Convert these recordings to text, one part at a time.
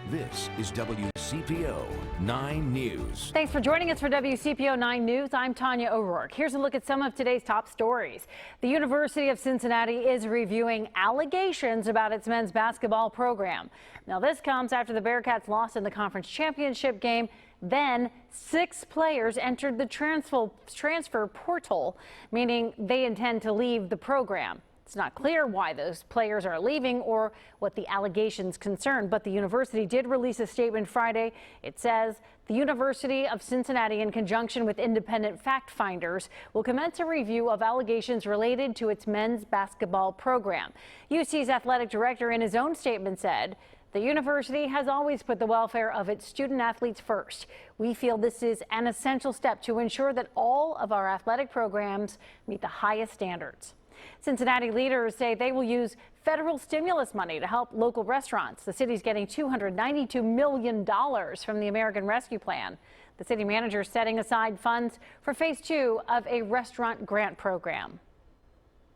This is WCPO 9 News. Thanks for joining us for WCPO 9 News. I'm Tanya O'Rourke. Here's a look at some of today's top stories. The University of Cincinnati is reviewing allegations about its men's basketball program. Now, this comes after the Bearcats lost in the conference championship game. Then 6 players entered the transfer portal, meaning they intend to leave the program. It's not clear why those players are leaving or what the allegations concern, but the university did release a statement Friday. It says the University of Cincinnati, in conjunction with independent fact finders, will commence a review of allegations related to its men's basketball program. UC's athletic director, in his own statement, said the university has always put the welfare of its student athletes first. We feel this is an essential step to ensure that all of our athletic programs meet the highest standards. Cincinnati leaders say they will use federal stimulus money to help local restaurants. The city's getting $292 million from the American Rescue Plan. The city manager setting aside funds for phase 2 of a restaurant grant program.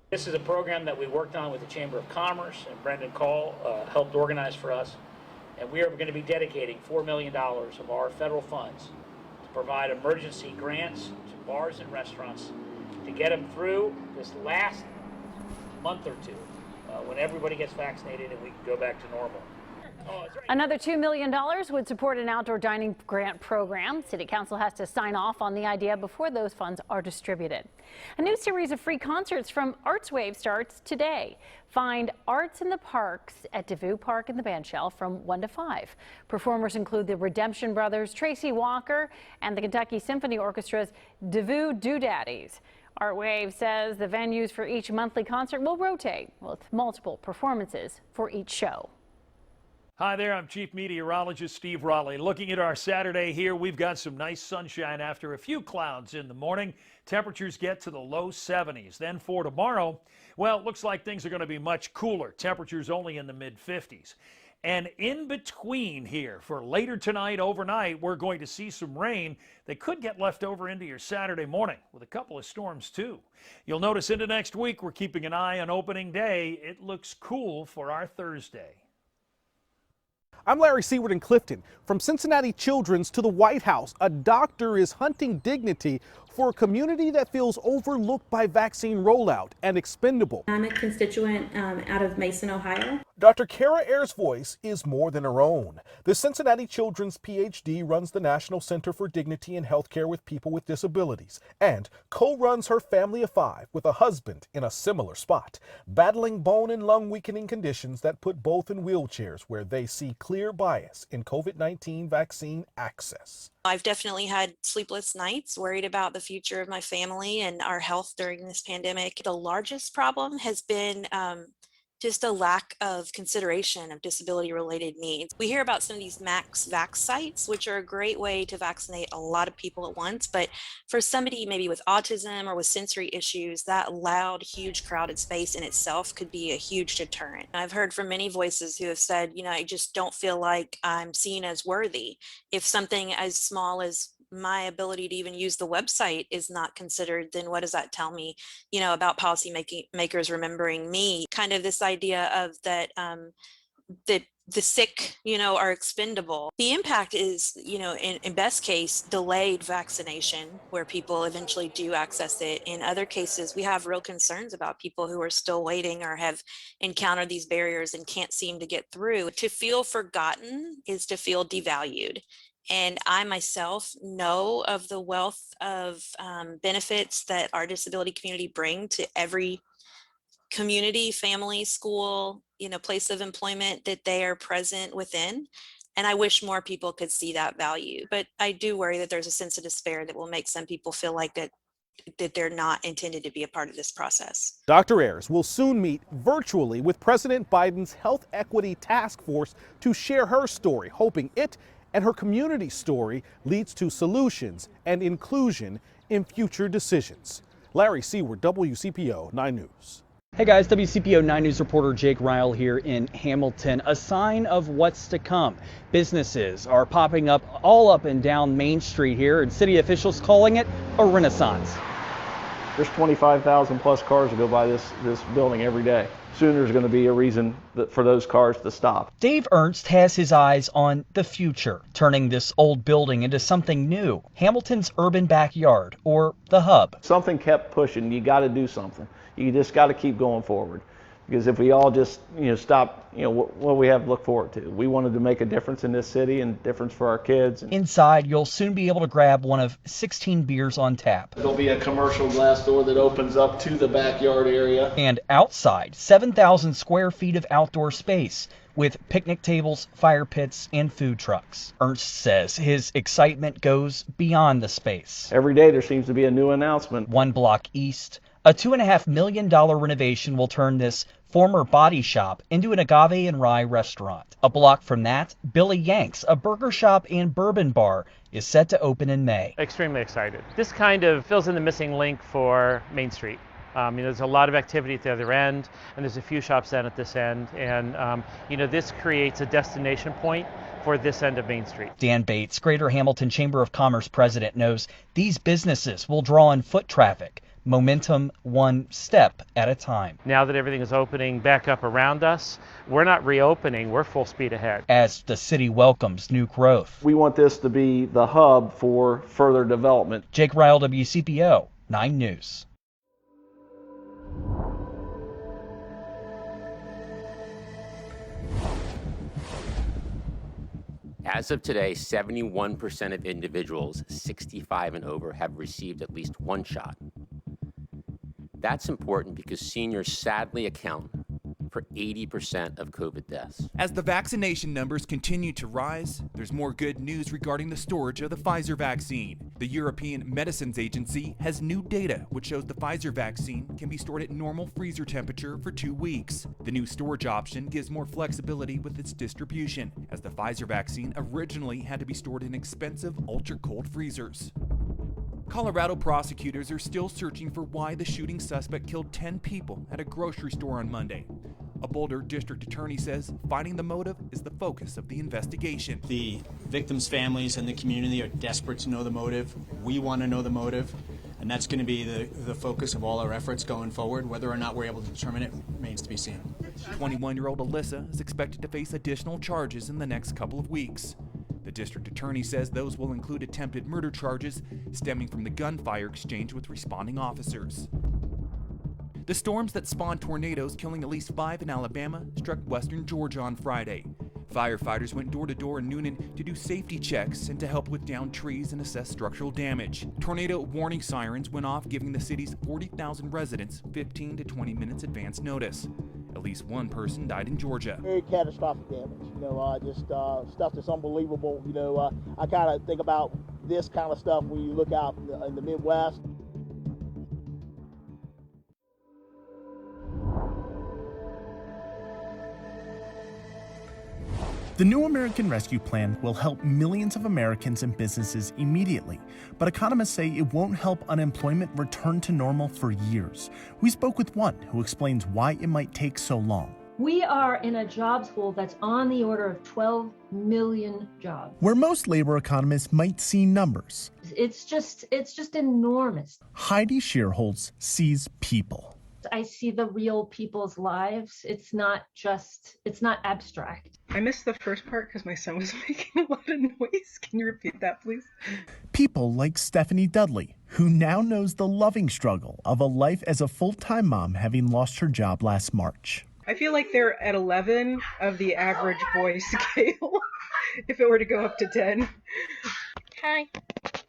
This is a program that we worked on with the Chamber of Commerce, and Brendan Call helped organize for us. And we are going to be dedicating $4 million of our federal funds to provide emergency grants to bars and restaurants to get them through this last month or two when everybody gets vaccinated and we can go back to normal. Another $2 million would support an outdoor dining grant program. City Council has to sign off on the idea before those funds are distributed. A new series of free concerts from ArtsWave starts today. Find Arts in the Parks at DeVue Park in the Bandshell from 1 to 5. Performers include the Redemption Brothers, Tracy Walker, and the Kentucky Symphony Orchestra's DeVue Doodaddies. ArtWave says the venues for each monthly concert will rotate with multiple performances for each show. Hi there, I'm Chief Meteorologist Steve Raleigh. Looking at our Saturday here, we've got some nice sunshine after a few clouds in the morning. Temperatures get to the low 70s. Then for tomorrow, well, it looks like things are going to be much cooler. Temperatures only in the mid 50s. And in between here, for later tonight, overnight, we're going to see some rain that could get left over into your Saturday morning with a couple of storms too. You'll notice into next week, we're keeping an eye on opening day. It looks cool for our Thursday. I'm Larry Seward in Clifton. From Cincinnati Children's to the White House, a doctor is hunting dignity for a community that feels overlooked by vaccine rollout and expendable. I'm a constituent out of Mason, Ohio. Dr. Kara Ayer's voice is more than her own. The Cincinnati Children's PhD runs the National Center for Dignity in Healthcare with People with Disabilities and co-runs her family of 5 with a husband in a similar spot, battling bone and lung weakening conditions that put both in wheelchairs where they see clear bias in COVID-19 vaccine access. I've definitely had sleepless nights, worried about the future of my family and our health during this pandemic. The largest problem has been just a lack of consideration of disability-related needs. We hear about some of these max vax sites, which are a great way to vaccinate a lot of people at once. But for somebody maybe with autism or with sensory issues, that loud, huge crowded space in itself could be a huge deterrent. I've heard from many voices who have said, you know, I just don't feel like I'm seen as worthy. If something as small as my ability to even use the website is not considered, then what does that tell me, you know, about policy makers remembering me? Kind of this idea of that that the sick, you know, are expendable. The impact is, you know, in best case, delayed vaccination, where people eventually do access it. In other cases, we have real concerns about people who are still waiting or have encountered these barriers and can't seem to get through. To feel forgotten is to feel devalued. And I myself know of the wealth of benefits that our disability community bring to every community, family, school, you know, place of employment that they are present within. And I wish more people could see that value. But I do worry that there's a sense of despair that will make some people feel like that they're not intended to be a part of this process. Dr. Ayers will soon meet virtually with President Biden's Health Equity Task Force to share her story, hoping it and her community story leads to solutions and inclusion in future decisions. Larry Seward, WCPO 9 News. Hey guys, WCPO 9 News reporter Jake Ryle here in Hamilton. A sign of what's to come. Businesses are popping up all up and down Main Street here, and city officials calling it a renaissance. There's 25,000 plus cars that go by this building every day. soon there's going to be a reason for those cars to stop. Dave Ernst has his eyes on the future, turning this old building into something new, Hamilton's urban backyard, or the hub. Something kept pushing. You got to do something. You just got to keep going forward. Because if we all just, stop, what we have to look forward to. We wanted to make a difference in this city and difference for our kids. Inside, you'll soon be able to grab one of 16 beers on tap. There'll be a commercial glass door that opens up to the backyard area. And outside, 7,000 square feet of outdoor space with picnic tables, fire pits, and food trucks. Ernst says his excitement goes beyond the space. Every day there seems to be a new announcement. One block east, a $2.5 million renovation will turn this former body shop into an agave and rye restaurant. A block from that, Billy Yanks, a burger shop and bourbon bar, is set to open in May. Extremely excited. This kind of fills in the missing link for Main Street. There's a lot of activity at the other end, and there's a few shops down at this end, and this creates a destination point for this end of Main Street. Dan Bates, Greater Hamilton Chamber of Commerce president, knows these businesses will draw in foot traffic. Momentum one step at a time. Now that everything is opening back up around us, we're not reopening, we're full speed ahead. As the city welcomes new growth. We want this to be the hub for further development. Jake Ryle, WCPO 9 News. As of today, 71% of individuals 65 and over have received at least one shot. That's important because seniors sadly account for 80% of COVID deaths. As the vaccination numbers continue to rise, there's more good news regarding the storage of the Pfizer vaccine. The European Medicines Agency has new data which shows the Pfizer vaccine can be stored at normal freezer temperature for 2 weeks. The new storage option gives more flexibility with its distribution, as the Pfizer vaccine originally had to be stored in expensive ultra-cold freezers. Colorado prosecutors are still searching for why the shooting suspect killed 10 people at a grocery store on Monday. A Boulder district attorney says finding the motive is the focus of the investigation. The victims' families and the community are desperate to know the motive. We want to know the motive, and that's going to be the focus of all our efforts going forward. Whether or not we're able to determine it remains to be seen. 21-year-old Alyssa is expected to face additional charges in the next couple of weeks. The district attorney says those will include attempted murder charges stemming from the gunfire exchange with responding officers. The storms that spawned tornadoes killing at least 5 in Alabama struck western Georgia on Friday. Firefighters went door to door in Noonan to do safety checks and to help with downed trees and assess structural damage. Tornado warning sirens went off, giving the city's 40,000 residents 15 to 20 minutes advance notice. At least one person died in Georgia. Very catastrophic damage, just stuff that's unbelievable. I kind of think about this kind of stuff when you look out in the Midwest. The new American Rescue Plan will help millions of Americans and businesses immediately, but economists say it won't help unemployment return to normal for years. We spoke with one who explains why it might take so long. We are in a jobs hole that's on the order of 12 million jobs. Where most labor economists might see numbers, It's just enormous. Heidi Shearholz sees people. I see the real people's lives. It's not abstract. I missed the first part because my son was making a lot of noise. Can you repeat that, please? People like Stephanie Dudley, who now knows the loving struggle of a life as a full-time mom having lost her job last March. I feel like they're at 11 of the average boy scale, if it were to go up to 10. Hi.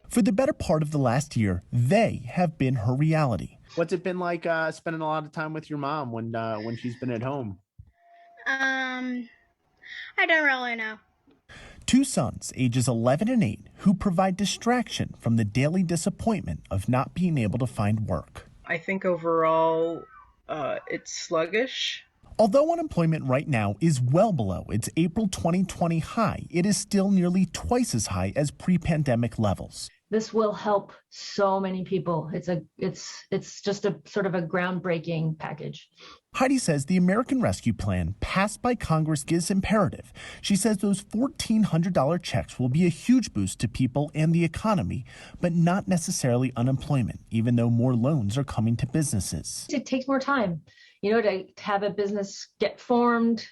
For the better part of the last year, they have been her reality. What's it been like spending a lot of time with your mom when she's been at home? I don't really know. 2 sons, ages 11 and 8, who provide distraction from the daily disappointment of not being able to find work. I think overall, it's sluggish. Although unemployment right now is well below its April 2020 high, it is still nearly twice as high as pre-pandemic levels. This will help so many people. It's just a sort of a groundbreaking package. Heidi says the American Rescue Plan passed by Congress is imperative. She says those $1,400 checks will be a huge boost to people and the economy, but not necessarily unemployment, even though more loans are coming to businesses. It takes more time. to have a business get formed,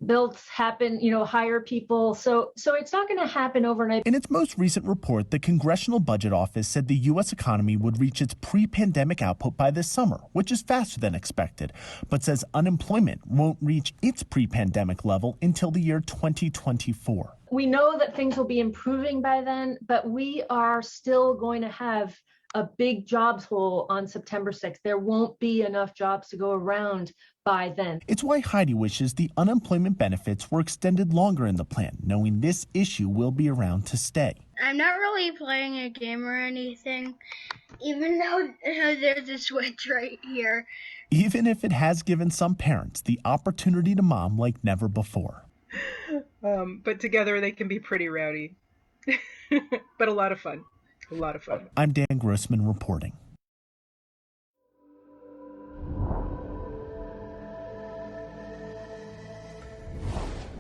built, happen, hire people. So it's not going to happen overnight. In its most recent report, the Congressional Budget Office said the U.S. economy would reach its pre-pandemic output by this summer, which is faster than expected, but says unemployment won't reach its pre-pandemic level until the year 2024. We know that things will be improving by then, but we are still going to have a big jobs hole on September 6th. There won't be enough jobs to go around by then. It's why Heidi wishes the unemployment benefits were extended longer in the plan, knowing this issue will be around to stay. I'm not really playing a game or anything, even though there's a switch right here. Even if it has given some parents the opportunity to mom like never before. But together they can be pretty rowdy. But a lot of fun. A lot of fun. I'm Dan Grossman reporting.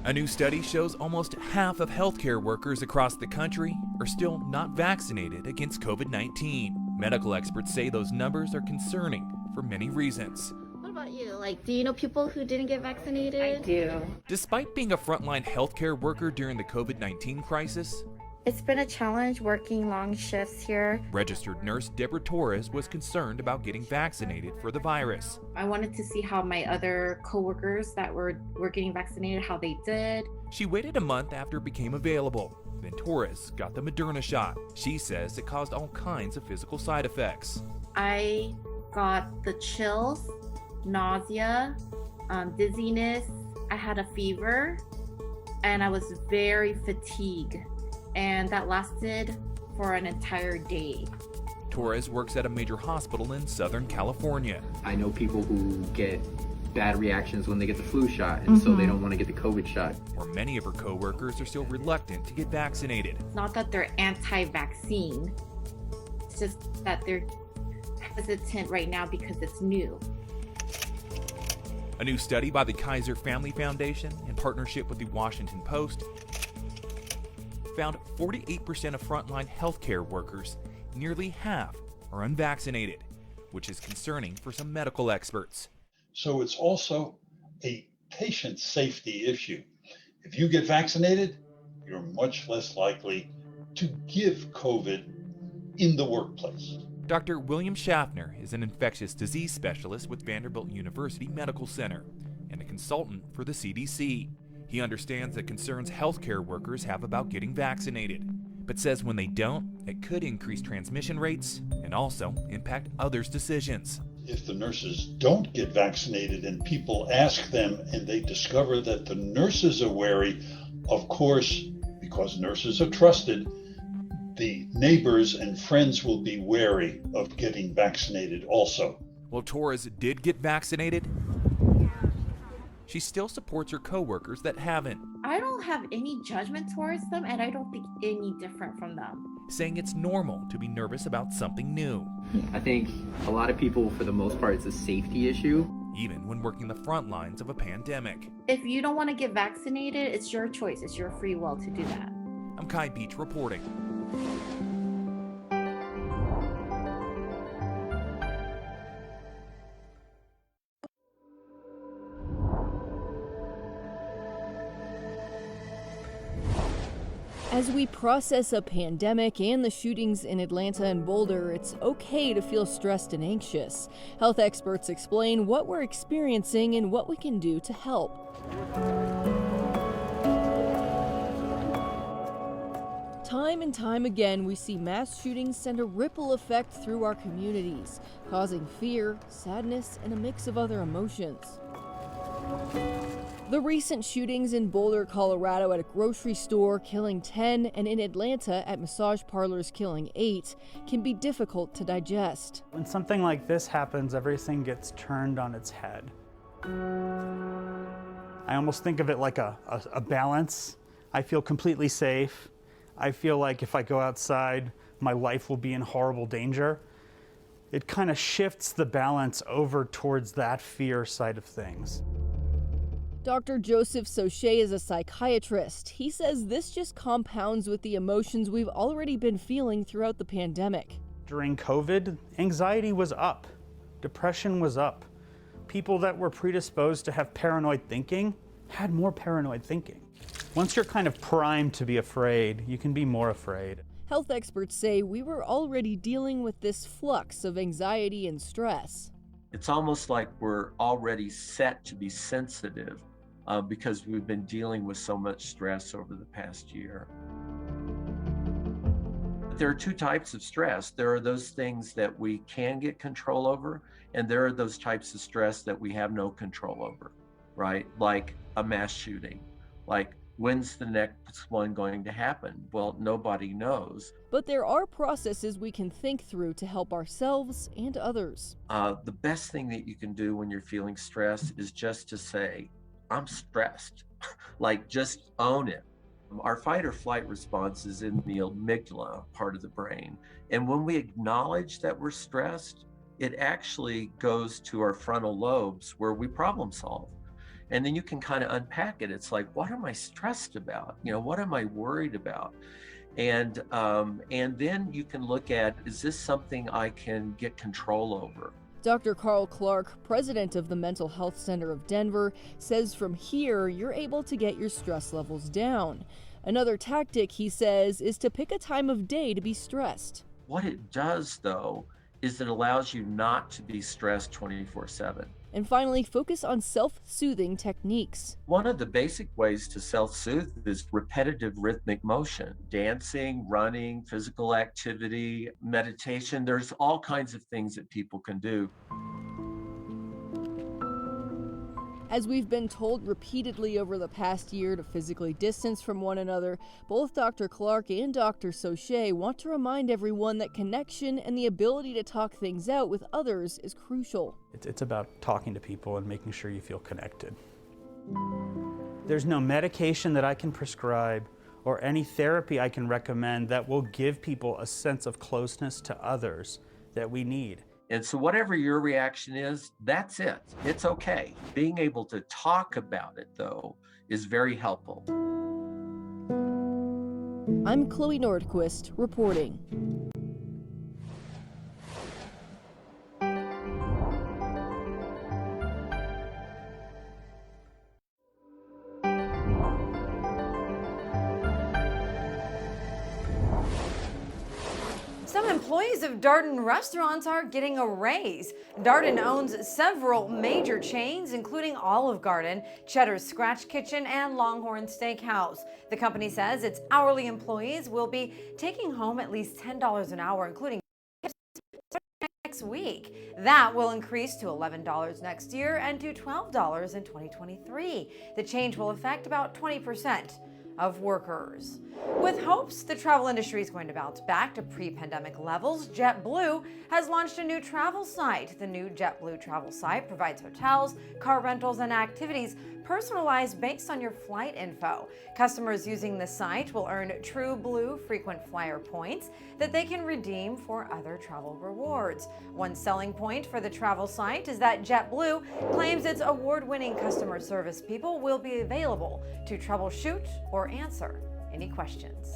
A new study shows almost half of healthcare workers across the country are still not vaccinated against COVID-19. Medical experts say those numbers are concerning for many reasons. What about you? Do you know people who didn't get vaccinated? I do. Despite being a frontline healthcare worker during the COVID-19 crisis, It's been a challenge working long shifts here. registered nurse Deborah Torres was concerned about getting vaccinated for the virus. I wanted to see how my other coworkers that were getting vaccinated, how they did. She waited a month after it became available. Then Torres got the Moderna shot. She says it caused all kinds of physical side effects. I got the chills, nausea, dizziness. I had a fever, and I was very fatigued. And that lasted for an entire day. Torres works at a major hospital in Southern California. I know people who get bad reactions when they get the flu shot, and so they don't want to get the COVID shot. Where many of her coworkers are still reluctant to get vaccinated. It's not that they're anti-vaccine, it's just that they're hesitant right now because it's new. A new study by the Kaiser Family Foundation in partnership with the Washington Post found 48% of frontline healthcare workers, nearly half, are unvaccinated, which is concerning for some medical experts. So it's also a patient safety issue. If you get vaccinated, you're much less likely to give COVID in the workplace. Dr. William Schaffner is an infectious disease specialist with Vanderbilt University Medical Center and a consultant for the CDC. He understands the concerns healthcare workers have about getting vaccinated, but says when they don't, it could increase transmission rates and also impact others' decisions. If the nurses don't get vaccinated and people ask them and they discover that the nurses are wary, of course, because nurses are trusted, the neighbors and friends will be wary of getting vaccinated also. While Torres did get vaccinated, she still supports her coworkers that haven't, I don't have any judgment towards them, and I don't think any different from them. saying it's normal to be nervous about something new. I think a lot of people, for the most part, it's a safety issue. Even when working the front lines of a pandemic. If you don't want to get vaccinated, it's your choice. It's your free will to do that. I'm Kai Beach reporting. As we process a pandemic and the shootings in Atlanta and Boulder, it's okay to feel stressed and anxious. Health experts explain what we're experiencing and what we can do to help. Time and time again, we see mass shootings send a ripple effect through our communities, causing fear, sadness, and a mix of other emotions. The recent shootings in Boulder, Colorado at a grocery store killing 10 and in Atlanta at massage parlors killing 8 can be difficult to digest. When something like this happens, everything gets turned on its head. I almost think of it like a balance. I feel completely safe. I feel like if I go outside, my life will be in horrible danger. It kind of shifts the balance over towards that fear side of things. Dr. Joseph Soche is a psychiatrist. He says this just compounds with the emotions we've already been feeling throughout the pandemic. During COVID, anxiety was up, depression was up, People that were predisposed to have paranoid thinking had more paranoid thinking. Once you're kind of primed to be afraid, you can be more afraid. Health experts say we were already dealing with this flux of anxiety and stress. It's almost like we're already set to be sensitive because we've been dealing with so much stress over the past year. There are two types of stress. There are those things that we can get control over, and there are those types of stress that we have no control over, right? Like a mass shooting, like when's the next one going to happen? Well, nobody knows. But there are processes we can think through to help ourselves and others. The best thing that you can do when you're feeling stressed is just to say, I'm stressed. Like, just own it. Our fight or flight response is in the amygdala part of the brain. And when we acknowledge that we're stressed, it actually goes to our frontal lobes where we problem solve. And then you can kind of unpack it. It's like, what am I stressed about? You know, what am I worried about? And then you can look at, is this something I can get control over? Dr. Carl Clark, president of the Mental Health Center of Denver, says from here you're able to get your stress levels down. Another tactic, he says, is to pick a time of day to be stressed. What it does, though, is it allows you not to be stressed 24/7. And finally, focus on self-soothing techniques. One of the basic ways to self-soothe is repetitive rhythmic motion, dancing, running, physical activity, meditation. There's all kinds of things that people can do. As we've been told repeatedly over the past year to physically distance from one another, both Dr. Clark and Dr. Soche want to remind everyone that connection and the ability to talk things out with others is crucial. It's about talking to people and making sure you feel connected. There's no medication that I can prescribe or any therapy I can recommend that will give people a sense of closeness to others that we need. And so whatever your reaction is, that's it. It's okay. Being able to talk about it, though, is very helpful. I'm Chloe Nordquist reporting. Some employees of Darden restaurants are getting a raise. Darden owns several major chains, including Olive Garden, Cheddar's Scratch Kitchen, and Longhorn Steakhouse. The company says its hourly employees will be taking home at least $10 an hour, including next week. That will increase to $11 next year and to $12 in 2023. The change will affect about 20% of workers. With hopes the travel industry is going to bounce back to pre-pandemic levels, JetBlue has launched a new travel site. The new JetBlue travel site provides hotels, car rentals, and activities personalized based on your flight info. Customers using the site will earn True Blue frequent flyer points that they can redeem for other travel rewards. One selling point for the travel site is that JetBlue claims its award-winning customer service people will be available to troubleshoot or answer any questions.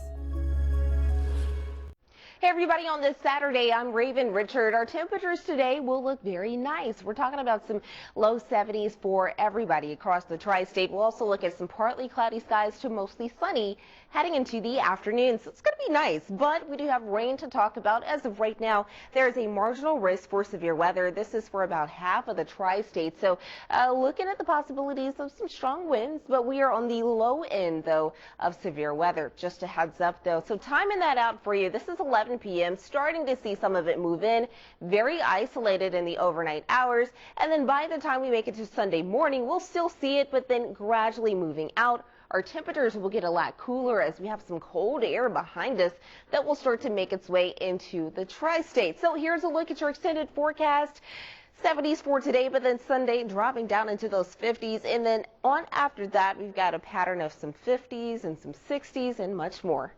Hey everybody, on this Saturday, I'm Raven Richard. Our temperatures today will look very nice. We're talking about some low 70s for everybody across the tri-state. We'll also look at some partly cloudy skies to mostly sunny heading into the afternoon. So it's going to be nice, but we do have rain to talk about. As of right now, there is a marginal risk for severe weather. This is for about half of the tri-state. So looking at the possibilities of some strong winds, but we are on the low end, though, of severe weather. Just a heads up, though. So timing that out for you, this is 11 p.m. Starting to see some of it move in, very isolated in the overnight hours. And then by the time we make it to Sunday morning, we'll still see it, but then gradually moving out. Our temperatures will get a lot cooler as we have some cold air behind us that will start to make its way into the tri-state. So here's a look at your extended forecast. 70s for today, but then Sunday dropping down into those 50s. And then on after that, we've got a pattern of some 50s and some 60s and much more.